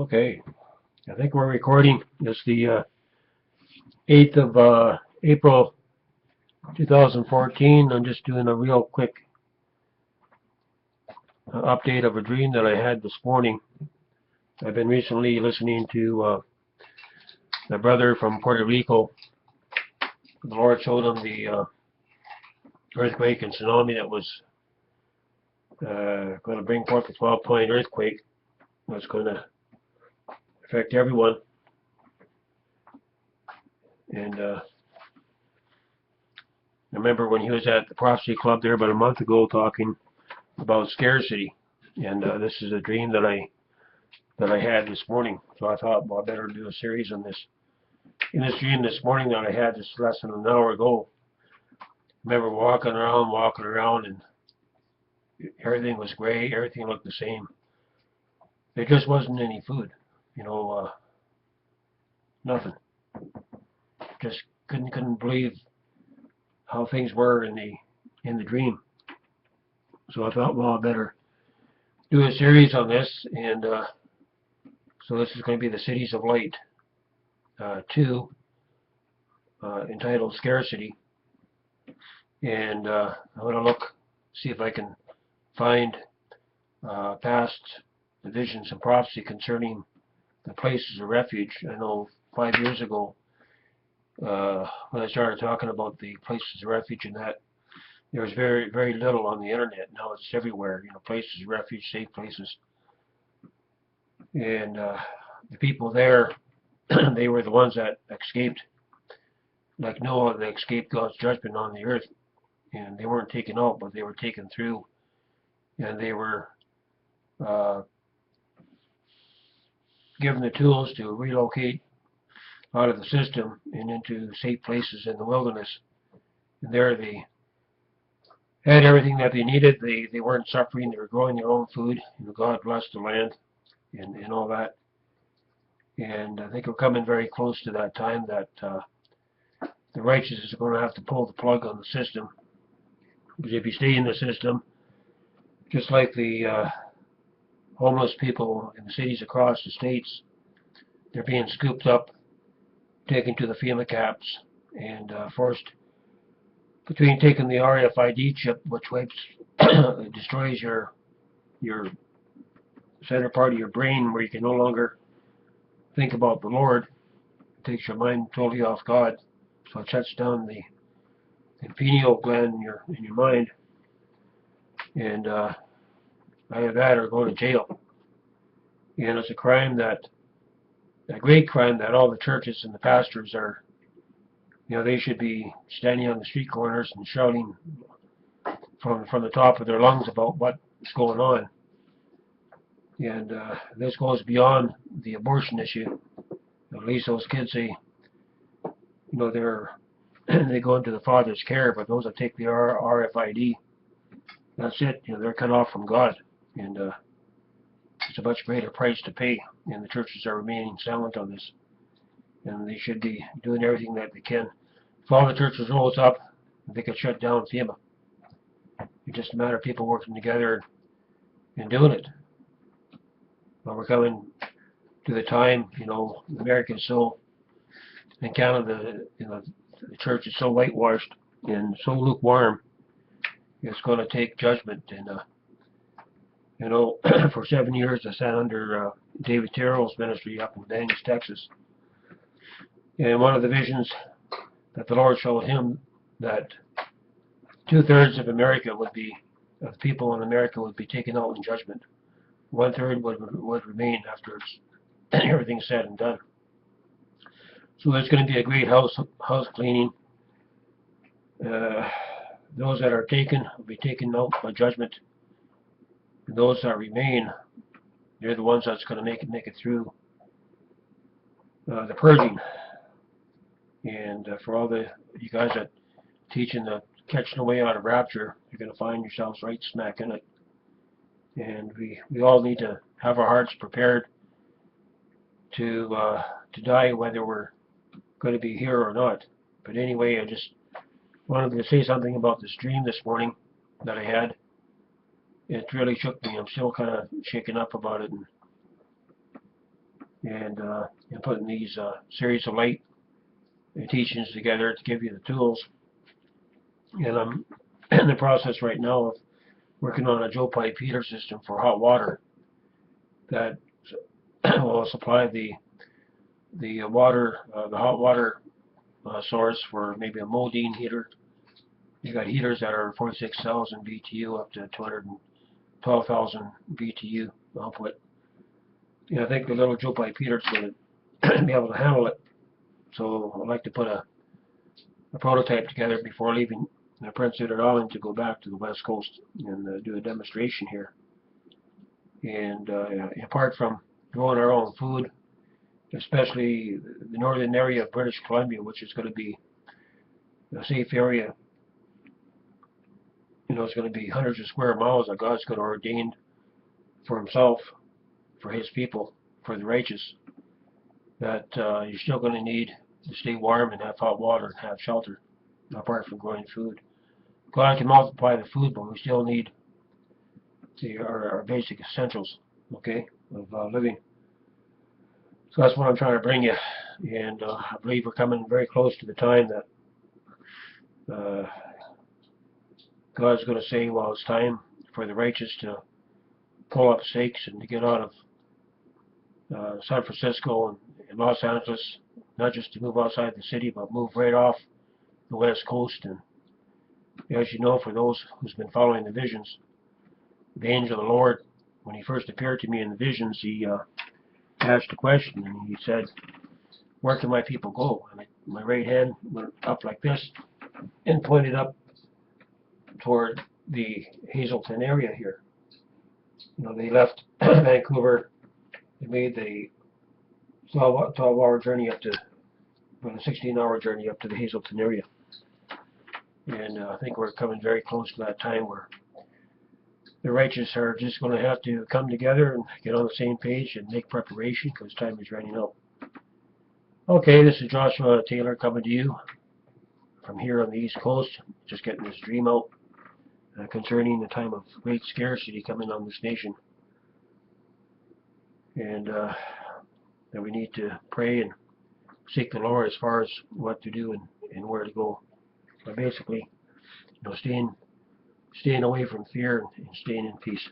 Okay, I think we're recording. It's the 8th of April 2014. I'm just doing a real quick update of a dream that I had this morning. I've been recently listening to my brother from Puerto Rico. The Lord showed him the earthquake and tsunami that was going to bring forth a 12-point earthquake. It was going to affect everyone. And I remember when he was at the Prophecy Club there about a month ago talking about scarcity. And this is a dream that I had this morning. So I thought, well, I better do a series on this. In this dream this morning that I had just less than an hour ago, I remember walking around, and everything was gray. Everything looked the same. There just wasn't any food. Nothing. Just couldn't believe how things were in the dream. So I thought, well, I better do a series on this, and so this is going to be the Cities of Light 2, entitled Scarcity. And I'm going to see if I can find past the visions and prophecy concerning the places of refuge. I know 5 years ago, when I started talking about the places of refuge and that, there was very, very little on the internet. Now it's everywhere, places of refuge, safe places. And the people there, they were the ones that escaped, like Noah, they escaped God's judgment on the earth. And they weren't taken out, but they were taken through. And they were given the tools to relocate out of the system and into safe places in the wilderness. And there they had everything that they needed. They weren't suffering. They were growing their own food. God blessed the land and all that. And I think we're coming very close to that time that the righteous are going to have to pull the plug on the system. Because if you stay in the system, just like the homeless people in the cities across the states, they're being scooped up, taken to the FEMA camps, and forced between taking the RFID chip, which destroys your center part of your brain, where you can no longer think about the Lord. It takes your mind totally off God, so it shuts down the pineal gland in your mind, and either that or go to jail. And it's a crime a great crime that all the churches and the pastors are, they should be standing on the street corners and shouting from the top of their lungs about what's going on. And this goes beyond the abortion issue. At least those kids, they go into the Father's care, but those that take the RFID, that's it. They're cut off from God, and it's a much greater price to pay. And the churches are remaining silent on this, and they should be doing everything that they can. If all the churches rose up, they could shut down FEMA. It's just a matter of people working together and doing it. But we're coming to the time, America is so, in Canada, the church is so whitewashed and so lukewarm, it's going to take judgment. And for 7 years I sat under David Terrell's ministry up in Daniels, Texas. And one of the visions that the Lord showed him, that 2/3 of the people in America would be taken out in judgment. 1/3 would remain after everything's said and done. So there's going to be a great house cleaning. Those that are taken will be taken out by judgment. And those that remain, they're the ones that's going to make it through the purging. And for all you guys that teaching the catching away out of rapture, you're going to find yourselves right smack in it. And we all need to have our hearts prepared to die, whether we're going to be here or not. But anyway, I just wanted to say something about this dream this morning that I had. It really shook me. I'm still kind of shaken up about it. And and putting these series of light teachings together to give you the tools. And I'm in the process right now of working on a Joe pipe heater system for hot water that will supply the water, the hot water source for maybe a Modine heater. You got heaters that are 46,000 BTU up to 212,000 BTU output. And I think the little Joe pipe heater is going to be able to handle it. So I'd like to put a prototype together before leaving Prince Edward Island to go back to the West Coast and do a demonstration here. And apart from growing our own food, especially the northern area of British Columbia, which is going to be a safe area. You know, it's going to be hundreds of square miles that God's going to ordain for Himself, for His people, for the righteous. That you're still going to need to stay warm and have hot water and have shelter, apart from growing food. God can multiply the food, but we still need our basic essentials, okay, of living. So that's what I'm trying to bring you, and I believe we're coming very close to the time that God's going to say, well, it's time for the righteous to pull up stakes and to get out of San Francisco and Los Angeles, not just to move outside the city, but move right off the West Coast. And as you know, for those who's been following the visions, the angel of the Lord, when he first appeared to me in the visions, he asked a question, and he said, where can my people go? And my right hand went up like this and pointed up toward the Hazelton area here. You know, they left Vancouver. They made the 12-hour journey up to, well, a 16-hour journey up to the Hazelton area. And I think we're coming very close to that time where the righteous are just going to have to come together and get on the same page and make preparation, because time is running out. Okay, this is Joshua Taylor coming to you from here on the East Coast, just getting this dream out concerning the time of great scarcity coming on this nation. And that we need to pray and seek the Lord as far as what to do and where to go. But basically, you know, staying away from fear and staying in peace.